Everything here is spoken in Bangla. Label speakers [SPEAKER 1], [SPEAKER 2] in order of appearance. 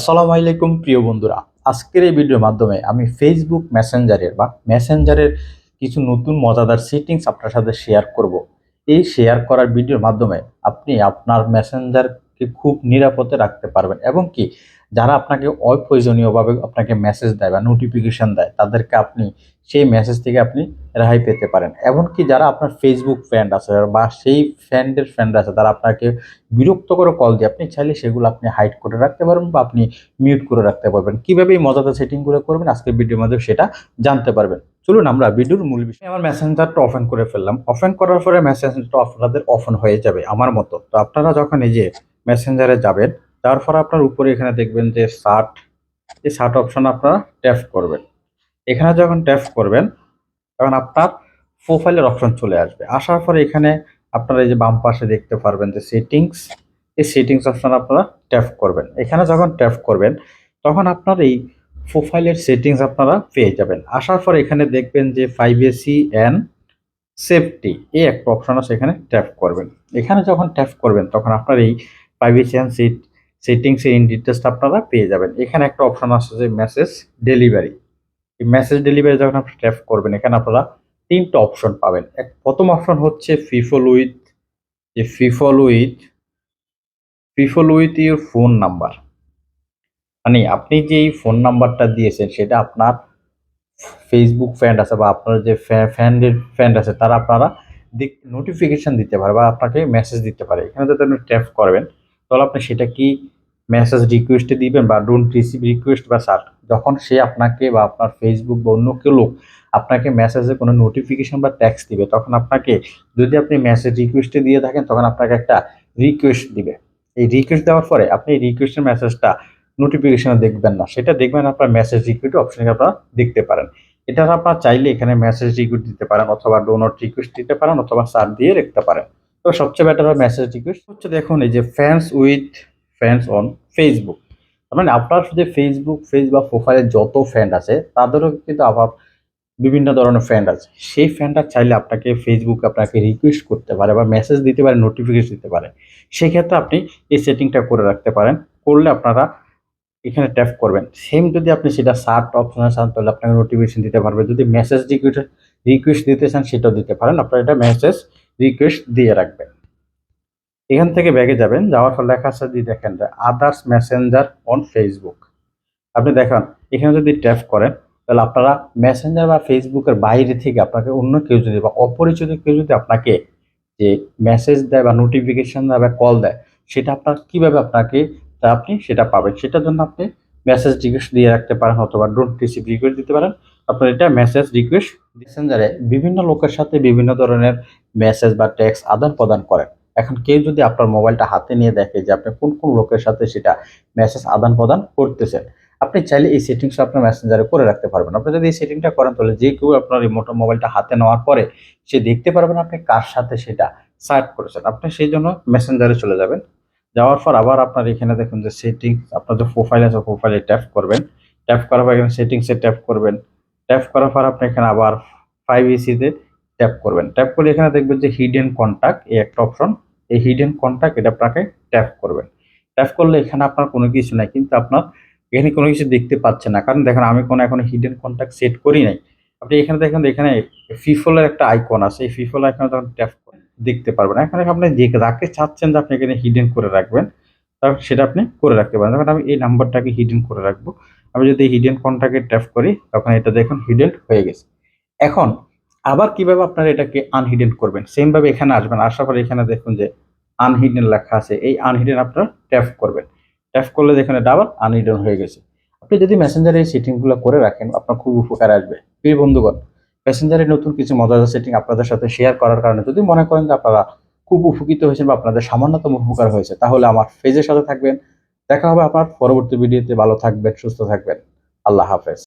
[SPEAKER 1] আসসালামু আলাইকুম প্রিয় বন্ধুরা। আজকের এই ভিডিওর মাধ্যমে আমি ফেসবুক মেসেঞ্জারের কিছু নতুন মজাদার সেটিংস আপনার সাথে শেয়ার করব। এই শেয়ার করার ভিডিওর মাধ্যমে আপনি আপনার মেসেঞ্জারকে খুব নিরাপদে রাখতে পারবেন এবং কি যারা আপনাকে অপ্রয়োজনীয়ভাবে আপনাকে মেসেজ দেয় বা নোটিফিকেশন দেয় তাদেরকে আপনি সেই মেসেজ থেকে আপনি রেহাই পেতে পারেন। এমনকি যারা আপনার ফেসবুক ফ্রেন্ড আছে বা সেই ফ্রেন্ড আছে তারা আপনাকে বিরক্ত করে কল দিয়ে আপনি চাইলে সেগুলো আপনি হাইড করে রাখতে পারবেন বা আপনি মিউট করে রাখতে পারবেন। কিভাবে এই মজাদার সেটিংগুলো করবেন আজকের ভিডিওর মাধ্যমে সেটা জানতে পারবেন। চলুন আমরা ভিডিওর মূল বিষয়। আমার মেসেঞ্জারটা ওপেন করে ফেললাম। ওপেন করার পরে মেসেঞ্জারটা আপনাদের ওপেন হয়ে যাবে আমার মতো। তো আপনারা যখন এই যে মেসেঞ্জারে যাবেন, তারপর আপনার উপরে এখানে দেখবেন যে সার্ট, এই সার্ট অপশন আপনারা ট্যাপ করবেন। এখানে যখন ট্যাপ করবেন তখন আপনার প্রোফাইলের অপশন চলে আসবে। আসার পরে এখানে আপনারা এই যে বাম পাশে দেখতে পারবেন যে সেটিংস, এই সেটিংস অপশন আপনারা ট্যাপ করবেন। এখানে যখন ট্যাপ করবেন তখন আপনার এই প্রোফাইলের সেটিংস আপনারা পেয়ে যাবেন। আসার পরে এখানে দেখবেন যে প্রাইভেসি অ্যান্ড সেফটি এই একটা অপশন আছে, এখানে ট্যাপ করবেন। এখানে যখন ট্যাপ করবেন তখন আপনার এই প্রাইভেসি অ্যান্ড সেটিংস এর ইন ডিটেলসটা আপনারা পেয়ে যাবেন। এখানে একটা অপশন আছে যে মেসেজ ডেলিভারি। এই মেসেজ ডেলিভারি যখন আপনি ট্যাপ করবেন এখানে আপনারা তিনটা অপশন পাবেন। প্রথম অপশন হচ্ছে people with your phone number, মানে আপনি যে ফোন নাম্বারটা দিয়েছেন সেটা আপনার ফেসবুক ফ্রেন্ড আছে বা আপনার যে ফ্রেন্ড আছে তারা আপনারা নোটিফিকেশন দিতে পারে বা আপনাকে মেসেজ দিতে পারে। এখানে যদি আপনি ট্যাপ করবেন তাহলে আপনি সেটা কি মেসেজ রিকোয়েস্টে দিবেন বা ডোন্ট রিসিভ রিকোয়েস্ট বা সার্ট, যখন সে আপনাকে বা আপনার ফেসবুক বা অন্য কেউ লোক আপনাকে মেসেজে কোনো নোটিফিকেশন বা ট্যাক্স দিবে তখন আপনাকে, যদি আপনি মেসেজ রিকোয়েস্টে দিয়ে থাকেন তখন আপনাকে একটা রিকোয়েস্ট দিবে। এই রিকোয়েস্ট দেওয়ার পরে আপনি রিকোয়েস্টের মেসেজটা নোটিফিকেশনে দেখবেন না, সেটা দেখবেন আপনার মেসেজ রিকোয়েস্ট অপশনে আপনারা দেখতে পারেন। এটা আপনারা চাইলে এখানে মেসেজ রিকোয়েস্ট দিতে পারেন অথবা ডো নট রিকোয়েস্ট দিতে পারেন অথবা সার্চ দিয়ে রাখতে পারেন। তো সবচেয়ে বেটার হয় মেসেজ রিকোয়েস্ট। হচ্ছে দেখুন এই যে ফ্রেন্ডস অন ফেসবুক, মানে আপনার যে ফেসবুক পেজ বা প্রোফাইলে যত ফ্রেন্ড আছে তাদেরও কিন্তু আবার বিভিন্ন ধরনের ফ্রেন্ড আছে। সেই ফ্রেন্ডরা চাইলে আপনাকে ফেসবুক আপনাকে রিকোয়েস্ট করতে পারে বা মেসেজ দিতে পারে, নোটিফিকেশন দিতে পারে। সেক্ষেত্রে আপনি এই সেটিংটা করে রাখতে পারেন। করলে আপনারা এখানে ট্যাপ করবেন। সেম যদি আপনি সেটা সার্চ অপশনে চান তাহলে আপনাকে নোটিফিকেশন দিতে পারবে। যদি মেসেজ রিকোয়েস্ট দিতে চান সেটাও দিতে পারেন। আপনারা এটা মেসেজ রিকোয়েস্ট দিয়ে রাখবেন। এখান থেকে ব্যাগে যাবেন, যাওয়ার পর লেখা আছে যদি দেখেন যে আদার্স মেসেঞ্জার অন ফেসবুক। আপনি দেখেন এখানে যদি ট্যাপ করেন তাহলে আপনারা মেসেঞ্জার বা ফেসবুকের বাইরে থেকে আপনাকে অন্য কেউ যদি বা অপরিচিত কেউ যদি আপনাকে যে মেসেজ দেয় বা নোটিফিকেশন দেয় বা কল দেয় সেটা আপনার কিভাবে আপনাকে তা আপনি সেটা পাবেন। সেটার জন্য আপনি মেসেজ রিকোয়েস্ট দিয়ে রাখতে পারেন অথবা ডোন্ট রিসিভ রিকোয়েস্ট দিতে পারেন। আপনার এটা মেসেজ রিকোয়েস্ট মেসেঞ্জারে বিভিন্ন লোকের সাথে বিভিন্ন ধরনের মেসেজ বা টেক্সট আদান প্রদান করেন। এখন কেউ যদি আপনার মোবাইলটা হাতে নিয়ে দেখে যে আপনি কোন কোন লোকের সাথে সেটা মেসেজ আদান প্রদান করতেছেন, আপনি চাইলে এই সেটিংসটা আপনার মেসেঞ্জারে করে রাখতে পারবেন। আপনি যদি এই সেটিংটা করেন তাহলে যে কেউ আপনার রিমোট মোবাইলটা হাতে নেওয়ার পরে সে দেখতে পারবেন আপনি কার সাথে সেটা চ্যাট করেছেন। আপনি সেই জন্য মেসেঞ্জারে চলে যাবেন। যাওয়ার পর আবার আপনার এখানে দেখুন যে সেটিংস, আপনার যে প্রোফাইল আছে প্রোফাইলে ট্যাপ করবেন। ট্যাপ করার পর এখানে সেটিংসে ট্যাপ করবেন। ট্যাপ করার পর আপনি এখানে আবার প্রাইভেসিতে ট্যাপ করবেন। ট্যাপ করলে এখানে দেখবেন যে হিডেন কন্টাক্ট এই একটা অপশন, এই হিডেন কন্টাক্ট এটা আপনাকে ট্যাপ করবেন। ট্যাপ করলে এখানে আপনার কোনো কিছু নাই, কিন্তু আপনার এখানে কোনো কিছু দেখতে পাচ্ছেন না, কারণ দেখেন আমি কোনো এখনো হিডেন কন্টাক্ট সেট করি নাই। আপনি এখানে দেখেন এখানে ফিফলের একটা আইকন আছে, এই ফিফল আইকনে যখন ট্যাপ করেন দেখতে পারবেন। এখানে আপনি যে যাকে চাচ্ছেন যে আপনি এখানে হিডেন করে রাখবেন তাহলে সেটা আপনি করে রাখতে পারেন। যেমন আমি এই নাম্বারটাকে হিডেন করে রাখবো। আমি যদি হিডেন কন্টাক্টে ট্যাপ করি তখন এটা দেখুন হিডেন হয়ে গেছে। এখন আবার কিভাবে আপনারা এটাকে আনহিডেন করবেন, সেম ভাবে এখানে আসবেন। আসার পরে এখানে দেখুন যে আনহিডেন লেখা আছে, এই আনহিডেন আপনারা ট্যাপ করবেন। ট্যাপ করলে দেখুন এটা আবার আনহিডেন হয়ে গেছে। আপনি যদি মেসেঞ্জারে এই সেটিংগুলো করে রাখেন আপনার খুব উপকার আসবে। প্রিয় বন্ধুগণ, মেসেঞ্জারে নতুন কিছু মজাদার সেটিং আপনাদের সাথে শেয়ার করার কারণে যদি মনে করেন যে আপনারা খুব উপকৃত হয়েছেন বা আপনাদের সামান্যতম উপকার হয়েছে তাহলে আমার পেজের সাথে থাকবেন। দেখা হবে আপনার পরবর্তী ভিডিওতে। ভালো থাকবেন, সুস্থ থাকবেন। আল্লাহ হাফেজ।